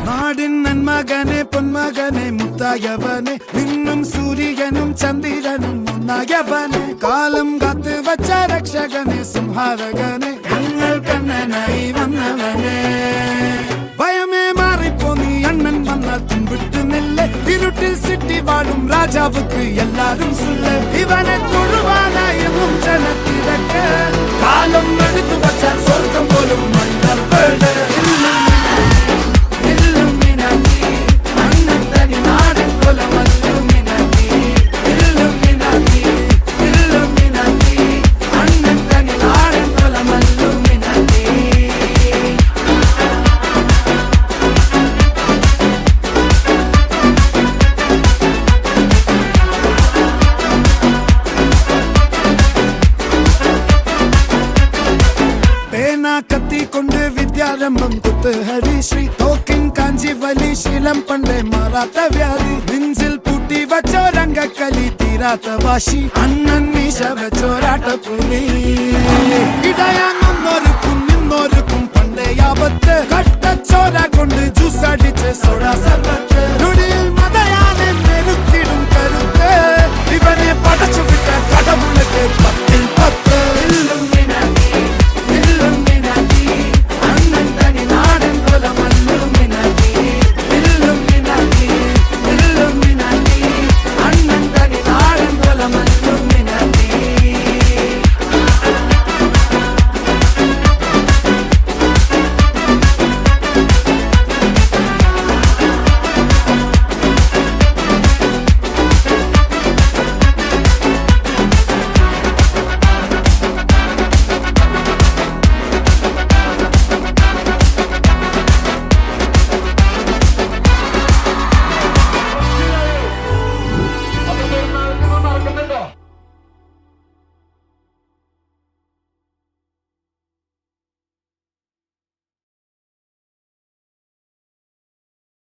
നാടിൻ നന്മകനെ പൊന്മകനെ മുത്തായവനെ നിന്നും സൂര്യനും ചന്ദ്രനും ഒന്നായവനെ കാലം കാത്ത് വച്ച രക്ഷകനെ സംഹാരകനെ ഞങ്ങൾ കണ്ണനായി വന്നവനെ ഭയമേ മാറിപ്പോ നീ അണ്ണൻ വന്നാൽ തുമ്പിട്ട് നെല്ല് ഇരുട്ടിൽ സിറ്റി വാഴും രാജാവുക്ക് എല്ലാരും സുല്ല് ഇവനെ തൊഴുവാനായും ജനത്തിരക്ക് കാലം എടുത്തു വച്ചാൽ സ്വർഗം പോലും മണ്ണൽ വീട് കത്തിക്കൊണ്ട് വിദ്യാരംഭം കുത്ത് ഹരിശ്രീ തോക്കിൻ കാഞ്ചി വലി ശീലം പണ്ടേ മാറാത്ത വ്യാധി നെഞ്ചിൽ പൂട്ടി വച്ചോരംഗക്കലി തീരാത്ത വാശി അണ്ണൻ മീശ വെച്ചോരാട്ടപ്പുലി ഇടയാങ്ങൊന്നൊരുക്കും നിന്നൊരുക്കും പണ്ടേ ആപത്ത് കട്ടച്ചോര കൊണ്ട് ജ്യൂസ് അടിച്ച് സോഡാ